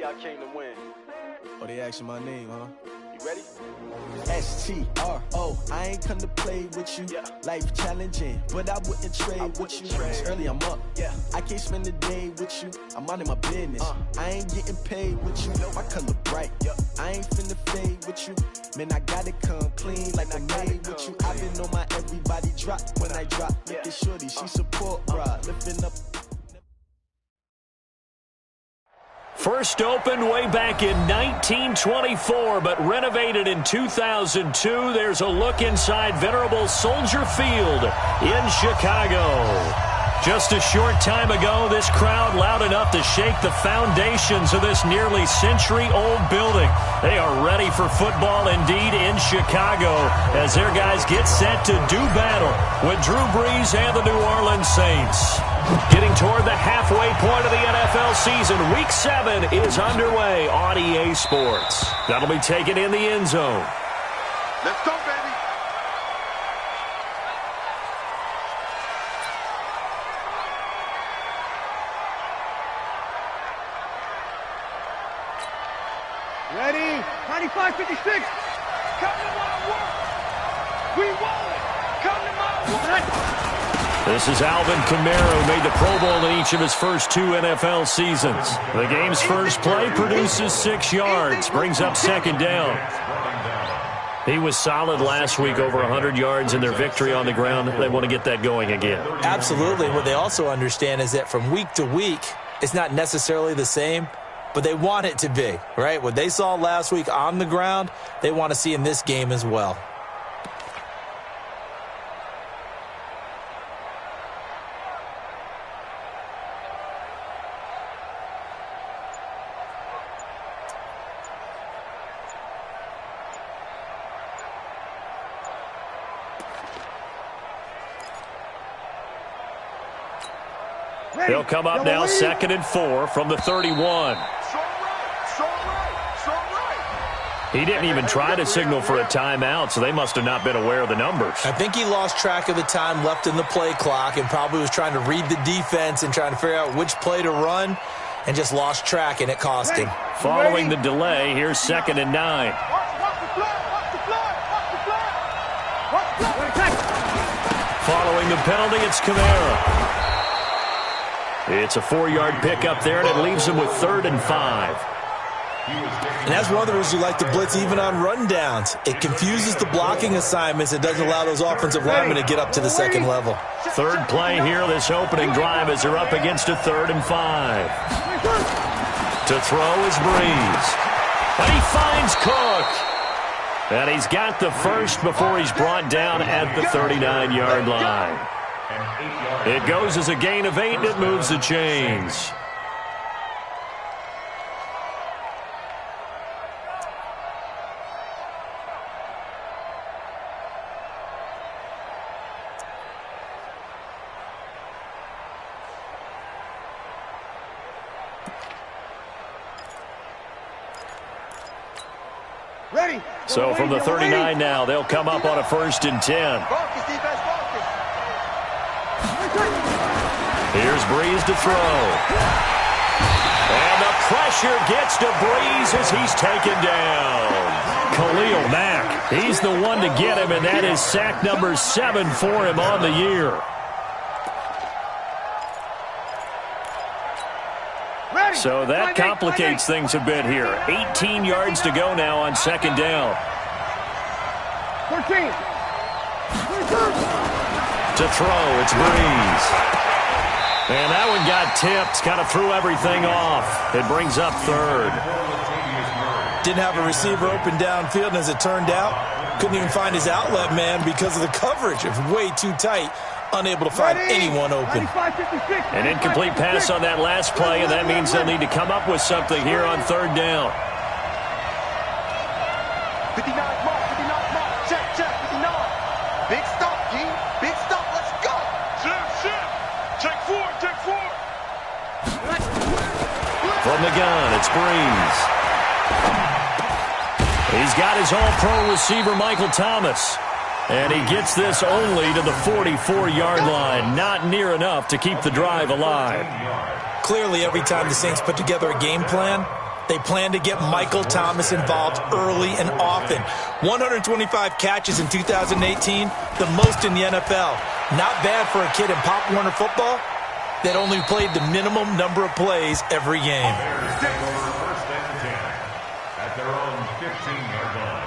I came to win. Oh, they asking my name, huh? You ready? S-T-R-O, I ain't come to play with you. Life challenging, but I wouldn't trade with you. Early, I'm up. I can't spend the day with you. I'm out in my business. I ain't getting paid with you. My color bright. I ain't finna fade with you. Man, I gotta come clean like I made with you. I've been on my everybody drop when I drop. Look at shorty, she support, bruh. Lifting up. First opened way back in 1924, but renovated in 2002. There's a look inside venerable Soldier Field in Chicago. Just a short time ago, this crowd loud enough to shake the foundations of this nearly century-old building. They are ready for football indeed in Chicago as their guys get set to do battle with Drew Brees and the New Orleans Saints. Getting toward the halfway point of the NFL season, Week 7 is underway on EA Sports. That'll be taken in the end zone. Let's go, baby. Ready? 95-56. Come to my work. We won it. Come to my work. This is Alvin Kamara, who made the Pro Bowl in each of his first 2 NFL seasons. The game's first play produces 6 yards, brings up second down. He was solid last week, over 100 yards in their victory on the ground. They want to get that going again. Absolutely. What they also understand is that from week to week, it's not necessarily the same, but they want it to be, right? What they saw last week on the ground, they want to see in this game as well. They'll come up now 2nd and 4 from the 31. He didn't even try to signal for a timeout, so they must have not been aware of the numbers. I think he lost track of the time left in the play clock and probably was trying to read the defense and trying to figure out which play to run and just lost track, and it cost him. Following the delay, here's 2nd and 9. Following the penalty, it's Kamara. It's a 4-yard pickup there, and it leaves him with 3rd and 5. And that's one of the reasons you like to blitz even on rundowns. It confuses the blocking assignments. It doesn't allow those offensive linemen to get up to the second level. Third play here, this opening drive, as they're up against a 3rd and 5. To throw is Brees. And he finds Cook. And he's got the first before he's brought down at the 39-yard line. It goes as a gain of 8, and it moves the chains. Ready. So from the 39 now, they'll come up on a 1st and 10. Here's Brees to throw. And the pressure gets to Brees as he's taken down. Khalil Mack, he's the one to get him, and that is sack number 7 for him on the year. So that complicates things a bit here. 18 yards to go now on 2nd down. 13. To throw, it's Brees. And that one got tipped, kind of threw everything off. It brings up 3rd. Didn't have a receiver open downfield, and as it turned out, couldn't even find his outlet man because of the coverage. It was way too tight, unable to find anyone open. An incomplete pass on that last play, and that means they'll need to come up with something here on 3rd down. 59 mark, 59 mark. Check, 59. Big stop, G. Big stop. Let's go. Shift. Check 4. From the gun, it's Brees. He's got his all-pro receiver, Michael Thomas. And he gets this only to the 44-yard line. Not near enough to keep the drive alive. Clearly, every time the Saints put together a game plan, They plan to get Michael Thomas involved early and often. 125 catches in 2018, the most in the NFL. Not bad for a kid in Pop Warner football that only played the minimum number of plays every game. First and 10 at their own 15-yard line.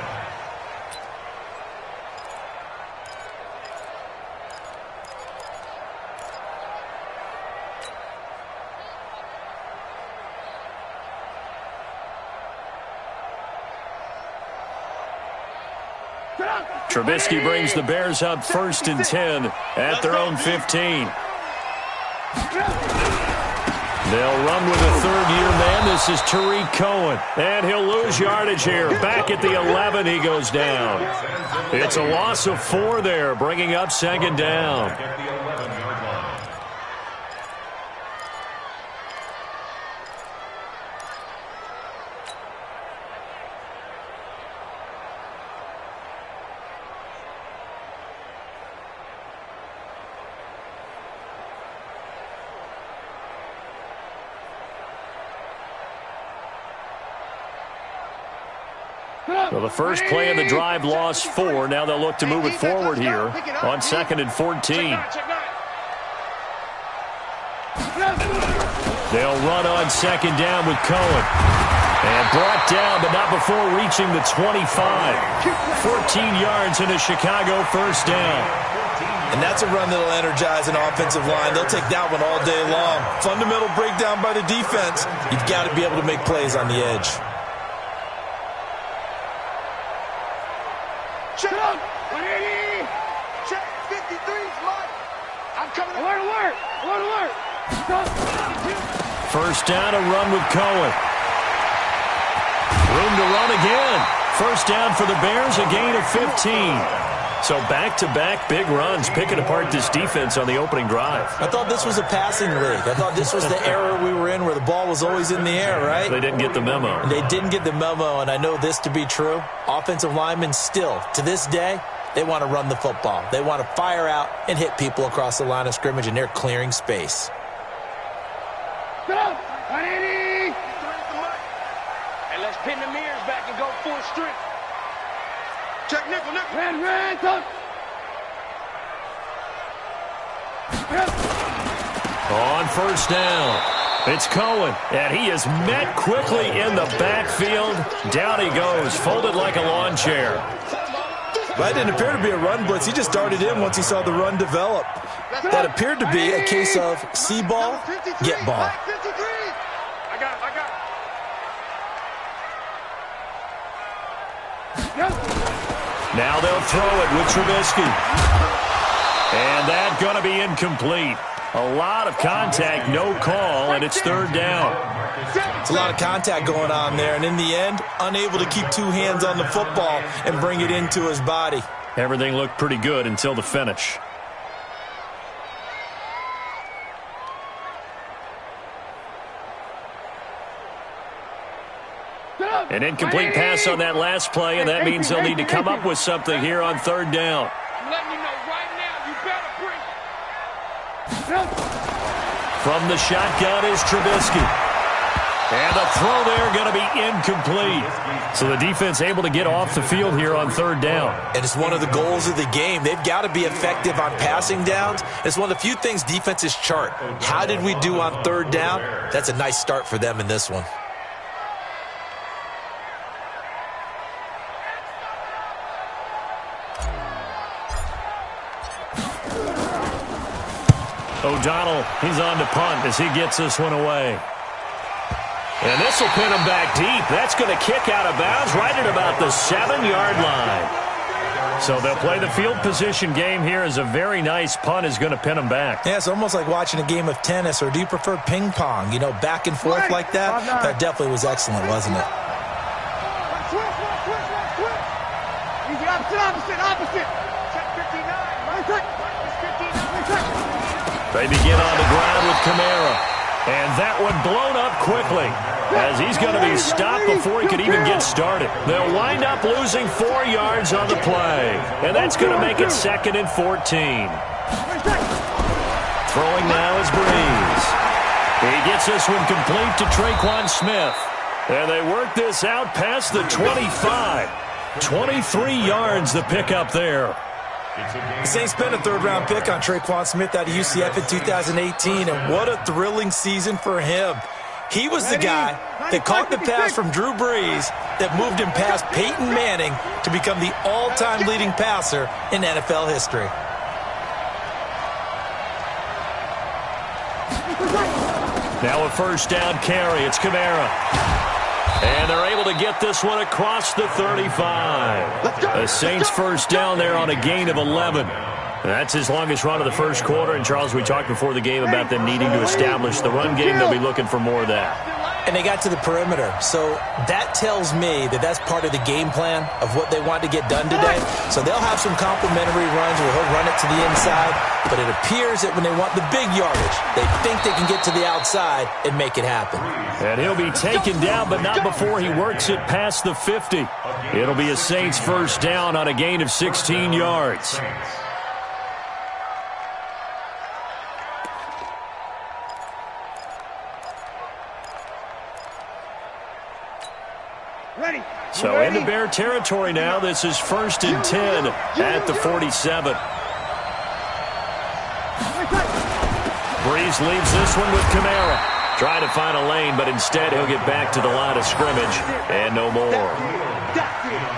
Trubisky brings the Bears up 1st and 10 at their own 15. They'll run with a third-year man. This is Tariq Cohen. And he'll lose yardage here. Back at the 11, he goes down. It's a loss of 4 there, bringing up 2nd down. At the 11-yard line. Well, the first play of the drive lost 4. Now they'll look to move it forward here on 2nd and 14. They'll run on 2nd down with Cohen. And brought down, but not before reaching the 25. 14 yards in a Chicago first down. And that's a run that'll energize an offensive line. They'll take that one all day long. Fundamental breakdown by the defense. You've got to be able to make plays on the edge. Check! 180! Check! 53's mine! I'm coming up! Alert, alert! Alert, alert! First down, a run with Cohen. Room to run again. First down for the Bears, a gain of 15. So back-to-back big runs, picking apart this defense on the opening drive. I thought this was a passing league. I thought this was the era we were in where the ball was always in the air, right? They didn't get the memo. They didn't get the memo, and I know this to be true. Offensive linemen still, to this day, they want to run the football. They want to fire out and hit people across the line of scrimmage, and they're clearing space. Go! 180! And let's pin the mirrors back and go full strength. Check nickel, nickel. Red, tuck! On first down, it's Cohen, and he is met quickly in the backfield. Down he goes, folded like a lawn chair. That didn't appear to be a run blitz. He just darted in once he saw the run develop. That appeared to be a case of see ball, get ball. 53. I got it. Now they'll throw it with Trubisky. And that's going to be incomplete. A lot of contact, no call, and it's 3rd down. It's a lot of contact going on there, and in the end, unable to keep 2 hands on the football and bring it into his body. Everything looked pretty good until the finish. An incomplete pass on that last play, and that means they'll need to come up with something here on 3rd down. I'm letting you know right now, you better bring it. From the shotgun is Trubisky. And the throw there going to be incomplete. So the defense able to get off the field here on 3rd down. And it's one of the goals of the game. They've got to be effective on passing downs. It's one of the few things defenses chart. How did we do on 3rd down? That's a nice start for them in this one. O'Donnell, he's on to punt as he gets this one away. And this will pin him back deep. That's going to kick out of bounds right at about the 7-yard line. So they'll play the field position game here as a very nice punt is going to pin him back. Yeah, it's almost like watching a game of tennis, or do you prefer ping pong? You know, back and forth like that? That definitely was excellent, wasn't it? Easy, opposite. Check 59. They begin on the ground with Kamara. And that one blown up quickly as he's going to be stopped before he could even get started. They'll wind up losing 4 yards on the play. And that's going to make it 2nd and 14. Throwing now is Breeze. He gets this one complete to Traquan Smith. And they work this out past the 25. 23 yards the pickup there. The Saints spent a third-round pick on Traquan Smith out of UCF in 2018, and what a thrilling season for him. He was the guy that caught the pass from Drew Brees that moved him past Peyton Manning to become the all-time leading passer in NFL history. Now a first down carry. It's Kamara. And they're able to get this one across the 35. The Saints first down there on a gain of 11. That's his longest run of the first quarter. And, Charles, we talked before the game about them needing to establish the run game. They'll be looking for more of that. And they got to the perimeter. So that tells me that that's part of the game plan of what they want to get done today. So they'll have some complimentary runs where he'll run it to the inside. But it appears that when they want the big yardage, they think they can get to the outside and make it happen. And he'll be taken down, but not before he works it past the 50. It'll be a Saints first down on a gain of 16 yards. So into Bear territory now. This is 1st and 10 at the 47. Brees leaves this one with Kamara. Trying to find a lane, but instead he'll get back to the line of scrimmage. And no more.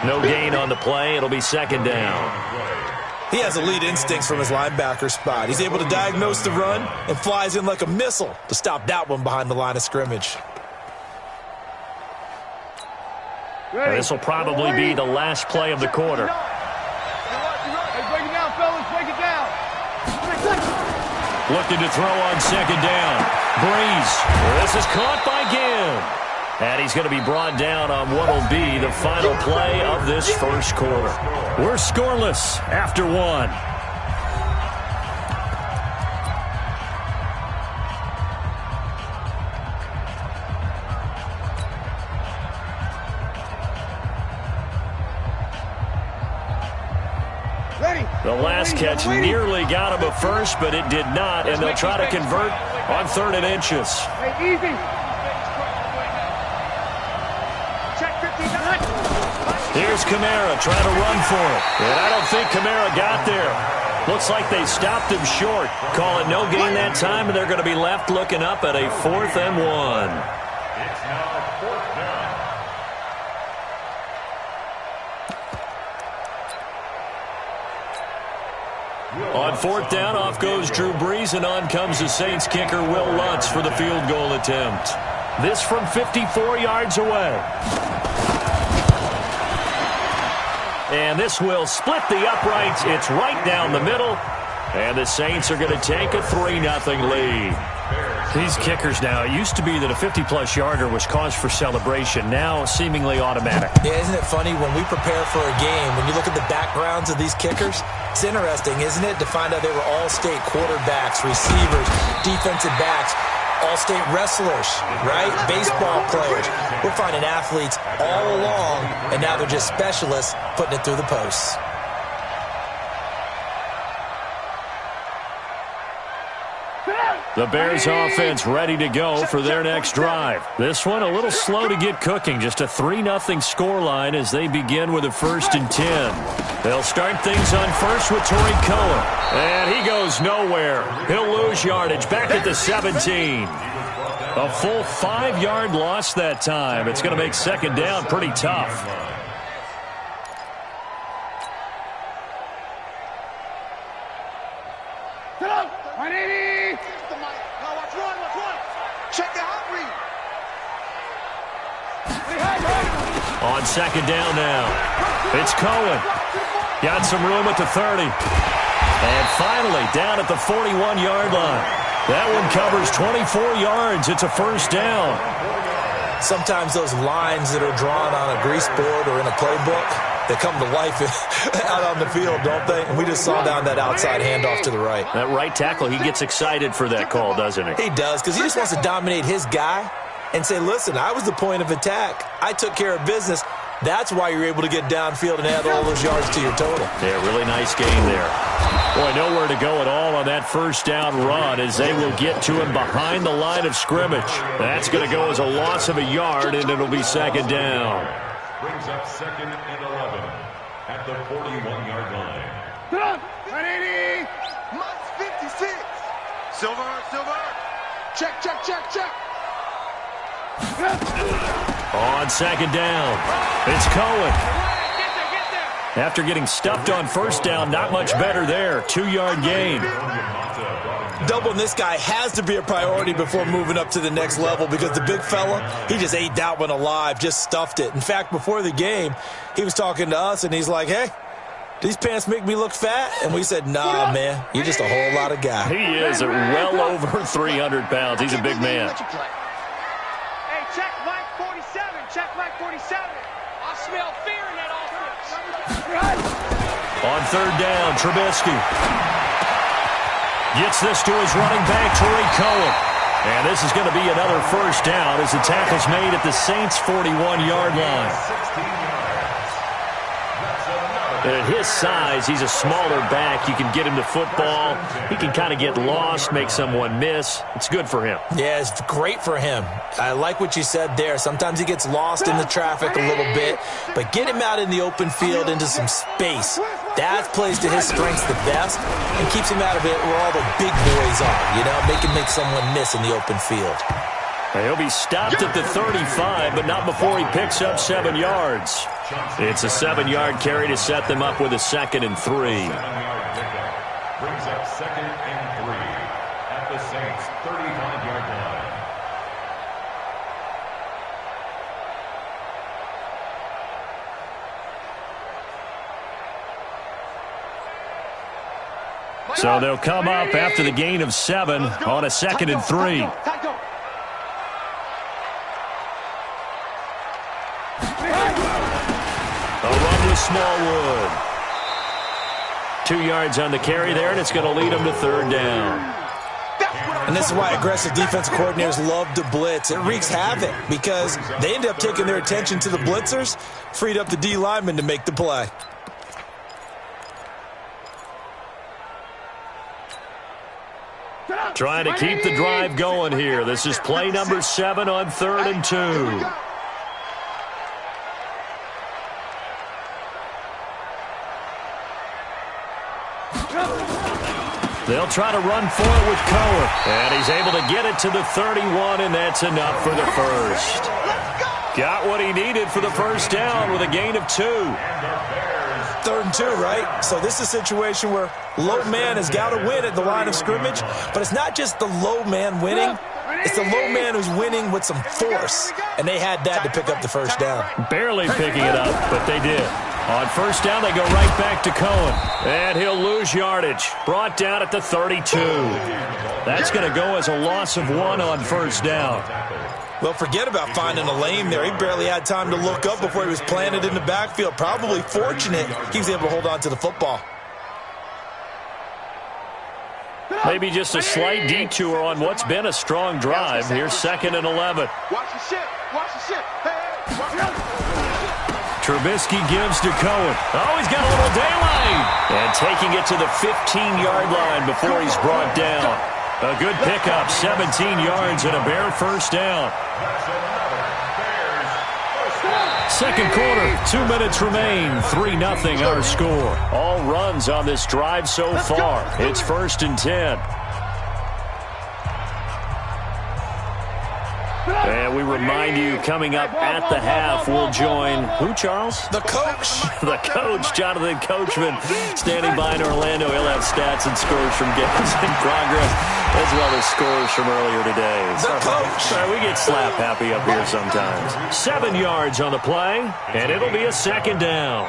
No gain on the play. It'll be 2nd down. He has elite instincts from his linebacker spot. He's able to diagnose the run and flies in like a missile to stop that one behind the line of scrimmage. And this will probably be the last play of the quarter. Hey, break it down, fellas. Break it down. Looking to throw on 2nd down. Brees. This is caught by Ginn. And he's going to be brought down on what will be the final play of this first quarter. We're scoreless after 1. The last catch nearly got him a first, but it did not, and they'll try to convert on 3rd and inches. Hey, easy. Here's Kamara trying to run for it, and I don't think Kamara got there. Looks like they stopped him short. Call it no gain that time, and they're going to be left looking up at a 4th and 1. It's now 4th down. On 4th down, off goes Drew Brees, and on comes the Saints kicker, Will Lutz, for the field goal attempt. This from 54 yards away. And this will split the uprights. It's right down the middle. And the Saints are going to take a 3-0 lead. These kickers now, it used to be that a 50-plus yarder was cause for celebration. Now seemingly automatic. Yeah, isn't it funny when we prepare for a game, when you look at the backgrounds of these kickers, it's interesting, isn't it, to find out they were all-state quarterbacks, receivers, defensive backs, all-state wrestlers, right? Baseball players. We're finding athletes all along, and now they're just specialists putting it through the posts. The Bears offense ready to go for their next drive. This one a little slow to get cooking. Just a 3-0 scoreline as they begin with a 1st and 10. They'll start things on first with Torrey Cohen. And he goes nowhere. He'll lose yardage back at the 17. A full 5-yard loss that time. It's going to make 2nd down pretty tough. On 2nd down now. It's Cohen. Got some room at the 30. And finally down at the 41-yard line. That one covers 24 yards. It's a 1st down. Sometimes those lines that are drawn on a grease board or in a playbook, they come to life out on the field, don't they? And we just saw down that outside handoff to the right. That right tackle, he gets excited for that call, doesn't he? He does, because he just wants to dominate his guy and say, listen, I was the point of attack. I took care of business. That's why you're able to get downfield and add all those yards to your total. Yeah, really nice game there. Boy, nowhere to go at all on that first down run as they will get to him behind the line of scrimmage. That's going to go as a loss of a yard, and it'll be second down. Brings up second and 11 at the 41-yard line. Sit up! 180! Minus 56. Silver, silver. Check, check, check, check. On second down, it's Cohen. After getting stuffed on first down, not much better there. 2-yard gain. Doubling this guy has to be a priority before moving up to the next level because the big fella, he just ate that one alive, just stuffed it. In fact, before the game, he was talking to us, and he's like, hey, these pants make me look fat? And we said, nah, man, you're just a whole lot of guy. He is well over 300 pounds. He's a big man. Hey, check Mike 47. Check Mike 47. I smell fear in that offense. On third down, Trubisky gets this to his running back, Tariq Cohen. And this is going to be another first down as the tackle's made at the Saints' 41-yard line. At his size, he's a smaller back. You can get him to football. He can kind of get lost, make someone miss. It's good for him. Yeah, it's great for him. I like what you said there. Sometimes he gets lost in the traffic a little bit, but get him out in the open field into some space. That plays to his strengths the best and keeps him out of it where all the big boys are, you know, make someone miss in the open field. He'll be stopped at the 35, but not before he picks up 7 yards. It's a 7-yard carry to set them up with a 2nd and 3. 7-yard pickup brings up second and 3 at the Saints' 35-yard line. So they'll come up after the gain of 7 on a 2nd and 3. A run with Smallwood. 2 yards on the carry there, and it's going to lead them to third down. And this is why aggressive defensive coordinators love to blitz. It wreaks havoc because they end up taking their attention to the blitzers, freed up the D lineman to make the play. Trying to keep the drive going here. This is play number 7 on 3rd and 2. They'll try to run for it with Cohen. And he's able to get it to the 31, and that's enough for the first. Got what he needed for the first down with a gain of 2. 3rd and 2, right? So this is a situation where low man has got to win at the line of scrimmage, but it's not just the low man winning. It's the low man who's winning with some force, and they had that to pick up the first down. Barely picking it up, but they did. On first down, they go right back to Cohen. And he'll lose yardage. Brought down at the 32. That's going to go as a loss of 1 on first down. Well, forget about finding a lane there. He barely had time to look up before he was planted in the backfield. Probably fortunate he was able to hold on to the football. Maybe just a slight detour on what's been a strong drive. Here's 2nd and 11. Watch the ship. Watch the ship. Hey, watch the Trubisky gives to Cohen. Oh, he's got a little daylight. And taking it to the 15-yard line before he's brought down. A good pickup, 17 yards and a Bear first down. Second quarter, 2 minutes remain. 3-0 our score. All runs on this drive so far. It's 1st and 10. And we remind you, coming up at the half, we'll join who, Charles? The coach. The coach, Jonathan Coachman, standing by in Orlando. He'll have stats and scores from games in progress, as well as scores from earlier today. The coach. We get slap happy up here sometimes. 7 yards on the play, and it'll be a 2nd down.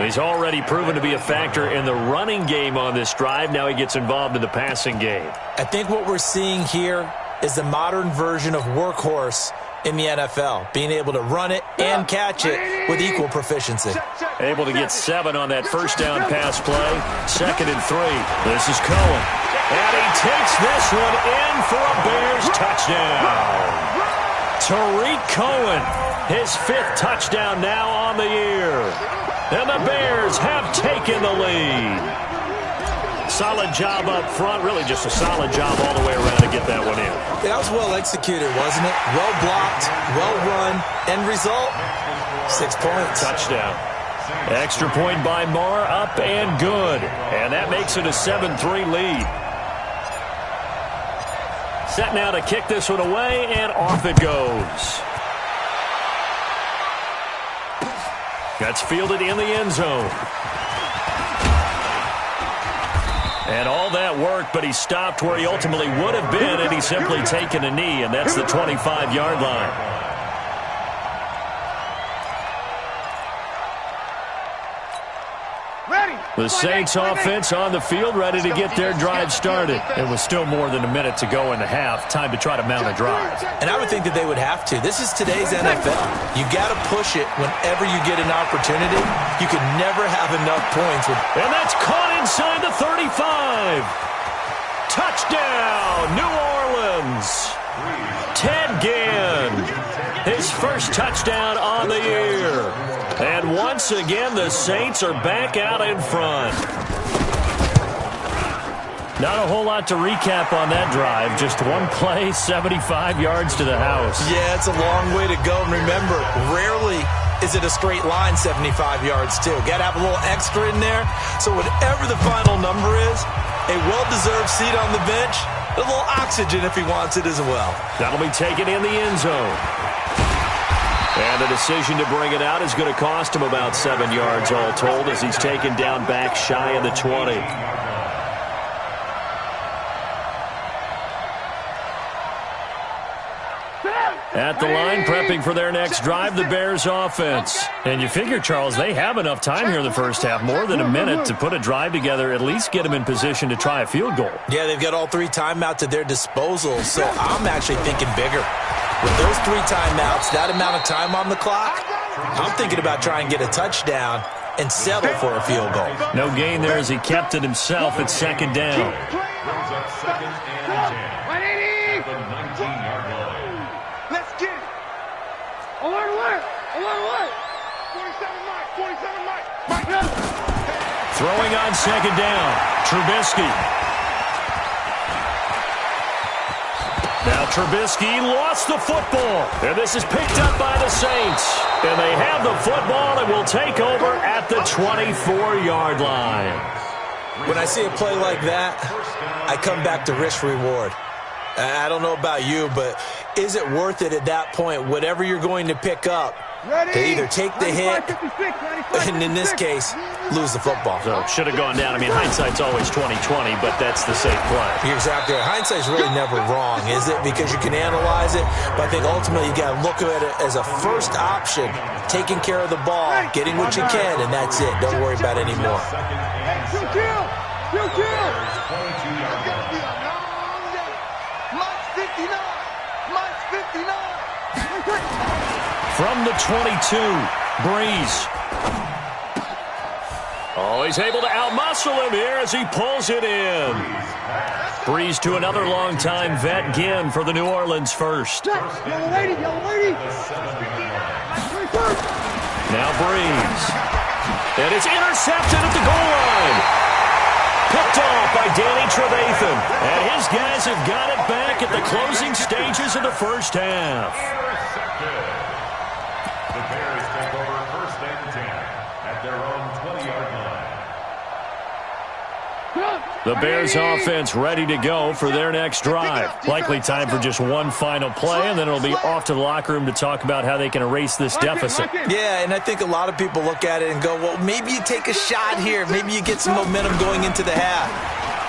He's already proven to be a factor in the running game on this drive. Now he gets involved in the passing game. I think what we're seeing here is the modern version of workhorse in the NFL, being able to run it and catch it with equal proficiency. Able to get 7 on that first down pass play. 2nd and 3. This is Cohen. And he takes this one in for a Bears touchdown. Tariq Cohen, his 5th touchdown now on the year. And the Bears have taken the lead. Solid job up front, really just a solid job all the way around to get that one in. That was well executed, wasn't it? Well blocked, well run. End result, 6 points. Touchdown. Extra point by Marr, up and good. And that makes it a 7-3 lead. Set now to kick this one away, and off it goes. That's fielded in the end zone. And all that work, but he stopped where he ultimately would have been had he simply taken a knee, and that's the 25-yard line. The Saints offense on the field, ready to get their drive started. It was still more than a minute to go in the half. Time to try to mount a drive. And I would think that they would have to. This is today's NFL. You got to push it whenever you get an opportunity. You can never have enough points. And that's caught inside the 35. Touchdown, New Orleans. Ted Ginn, his first touchdown on the year. And once again, the Saints are back out in front. Not a whole lot to recap on that drive. Just one play, 75 yards to the house. Yeah, it's a long way to go. And remember, rarely is it a straight line 75 yards, too. Got to have a little extra in there. So whatever the final number is, a well-deserved seat on the bench, a little oxygen if he wants it as well. That'll be taken in the end zone. And the decision to bring it out is going to cost him about 7 yards all told as he's taken down back shy of the 20. At the line, prepping for their next drive, the Bears offense. And you figure, Charles, they have enough time here in the first half, more than a minute, to put a drive together, at least get them in position to try a field goal. Yeah, they've got all 3 timeouts at their disposal, so I'm actually thinking bigger. With those 3 timeouts, that amount of time on the clock, I'm thinking about trying to get a touchdown and settle for a field goal. No gain there as he kept it himself at second down. Brings up 2nd and 10 at the 19-yard line. Let's get it. Alert. 47 Mike. Throwing on second down, Trubisky. Now Trubisky lost the football, and this is picked up by the Saints. And they have the football and will take over at the 24-yard line. When I see a play like that, I come back to risk-reward. I don't know about you, but is it worth it at that point, whatever you're going to pick up, to either take the hit, and in this case, lose the football? So it should have gone down. I mean, hindsight's always 20/20, but that's the safe play. You're exactly right. Hindsight's really never wrong, is it? Because you can analyze it, but I think ultimately you got to look at it as a first option, taking care of the ball, getting what you can, and that's it. Don't worry about it anymore. Kill. From the 22, Breeze. Oh, he's able to outmuscle him here as he pulls it in. Breeze to another long-time vet, Ginn, for the New Orleans first. Yellow lady. Now Breeze. And it's intercepted at the goal line. Picked off by Danny Trevathan. And his guys have got it back at the closing stages of the first half. The Bears take over 1st and 10 at their own 20-yard line. The Bears offense ready to go for their next drive. Likely time for just one final play, and then it'll be off to the locker room to talk about how they can erase this deficit. Yeah, and I think a lot of people look at it and go, well, maybe you take a shot here. Maybe you get some momentum going into the half.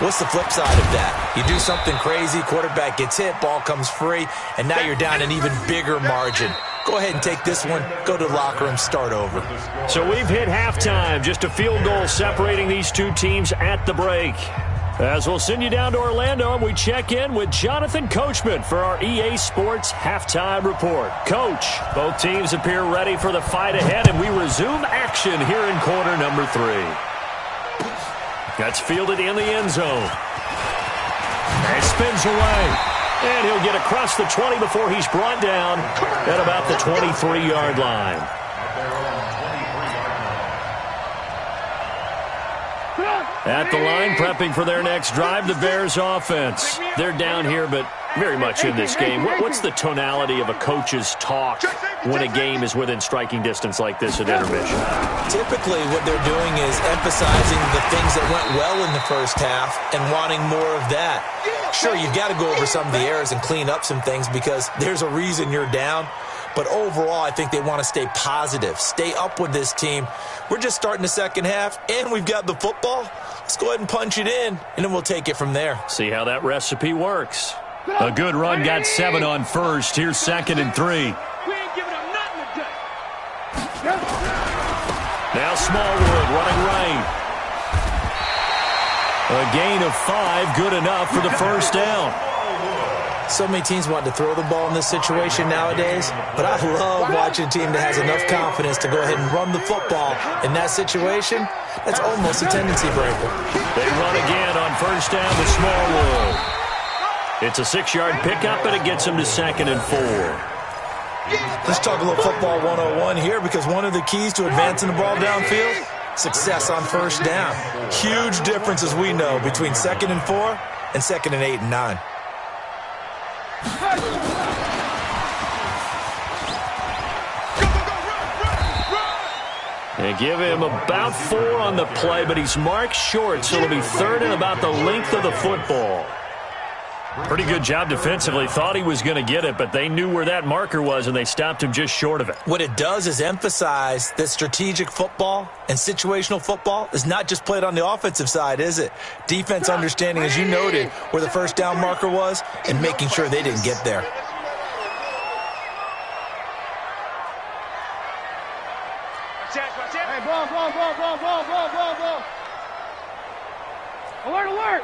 What's the flip side of that? You do something crazy, quarterback gets hit, ball comes free, and now you're down an even bigger margin. Go ahead and take this one, go to the locker room, start over. So we've hit halftime, just a field goal separating these two teams at the break. As we'll send you down to Orlando, and we check in with Jonathan Coachman for our EA Sports Halftime Report. Coach, both teams appear ready for the fight ahead, and we resume action here in quarter number 3. That's fielded in the end zone. And spins away. And he'll get across the 20 before he's brought down at about the 23-yard line. At the line, prepping for their next drive, the Bears offense. They're down here, but very much in this game. What's the tonality of a coach's talk when a game is within striking distance like this at intermission? Typically, what they're doing is emphasizing the things that went well in the first half and wanting more of that. Sure, you've got to go over some of the errors and clean up some things because there's a reason you're down. But overall, I think they want to stay positive, stay up with this team. We're just starting the second half, and we've got the football. Let's go ahead and punch it in, and then we'll take it from there. See how that recipe works. A good run, got 7 on first. Here's 2nd and 3. We ain't giving them nothing today. Now Smallwood running right. A gain of 5, good enough for the first down. So many teams want to throw the ball in this situation nowadays, but I love watching a team that has enough confidence to go ahead and run the football. In that situation, that's almost a tendency breaker. They run again on first down with Smallwood. It's a 6-yard pickup, and it gets them to 2nd and 4. Let's talk a little football 101 here because one of the keys to advancing the ball downfield, success on first down. Huge difference, as we know, between 2nd and 4 and 2nd and 8 and 9. They give him about 4 on the play, but he's marked short, so it'll be 3rd and about the length of the football. Pretty good job defensively. Thought he was going to get it, but they knew where that marker was, and they stopped him just short of it. What it does is emphasize that strategic football and situational football is not just played on the offensive side, is it? Defense understanding, as you noted, where the first down marker was and making sure they didn't get there. Hey, ball. Alert.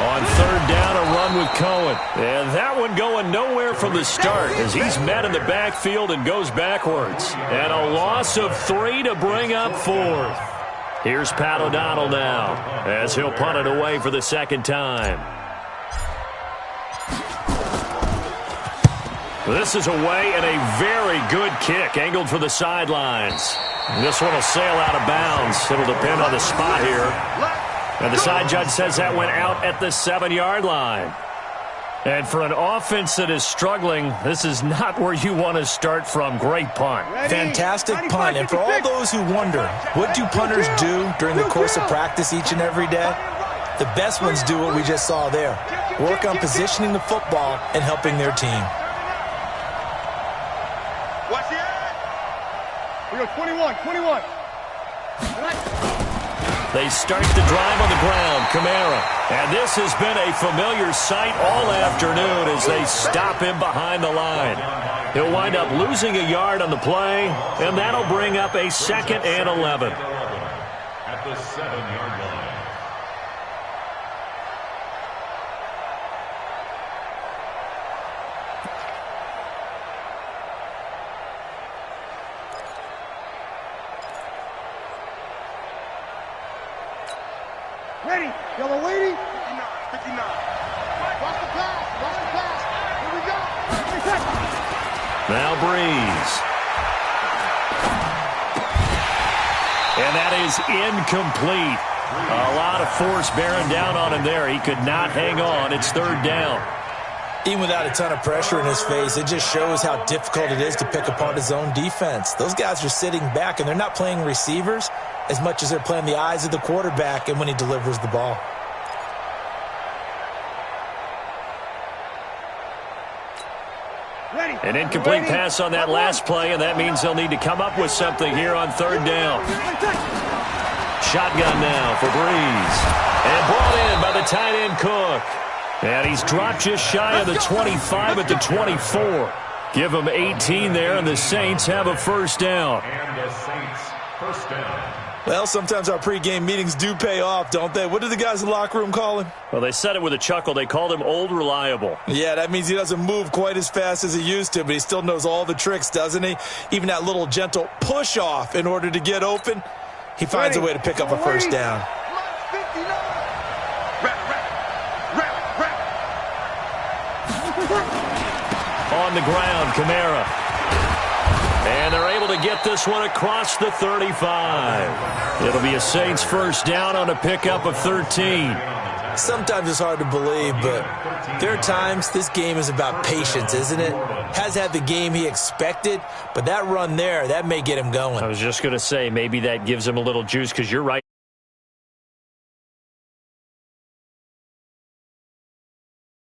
On 3rd down, a run with Cohen. And that one going nowhere from the start as he's met in the backfield and goes backwards. And a loss of 3 to bring up 4th. Here's Pat O'Donnell now as he'll punt it away for the 2nd time. This is away and a very good kick angled for the sidelines. This one will sail out of bounds. It'll depend on the spot here. And the side judge says that went out at the 7-yard line. And for an offense that is struggling, this is not where you want to start from. Great punt. Fantastic punt. And for all those who wonder, what do punters do during the course of practice each and every day? The best ones do what we just saw there. Work on positioning the football and helping their team. Watch it. We go 21. They start the drive on the ground, Kamara. And this has been a familiar sight all afternoon as they stop him behind the line. He'll wind up losing a yard on the play, and that'll bring up a 2nd and 11. At the 7-yard line. Ready. Yellow lady. 59. Watch the pass. Here we go. Now Breeze. And that is incomplete. A lot of force bearing down on him there. He could not hang on. It's 3rd down. Even without a ton of pressure in his face, it just shows how difficult it is to pick apart his own defense. Those guys are sitting back, and they're not playing receivers as much as they're playing the eyes of the quarterback and when he delivers the ball. An incomplete pass on that last play, and that means they'll need to come up with something here on 3rd down. Shotgun now for Breeze. And brought in by the tight end Cook. And he's dropped just shy of the 25 at the 24. Give him 18 there, and the Saints have a first down. And the Saints first down. Well, sometimes our pregame meetings do pay off, don't they? What do the guys in the locker room call him? Well, they said it with a chuckle. They called him Old Reliable. Yeah, that means he doesn't move quite as fast as he used to, but he still knows all the tricks, doesn't he? Even that little gentle push-off in order to get open, he finds a way to pick up a first down. on the ground. Kamara. And they're able to get this one across the 35. It'll be a Saints first down on a pickup of 13. Sometimes it's hard to believe, but there are times this game is about patience, isn't it? Has had the game he expected, but that run there, that may get him going. I was just going to say, maybe that gives him a little juice, because you're right.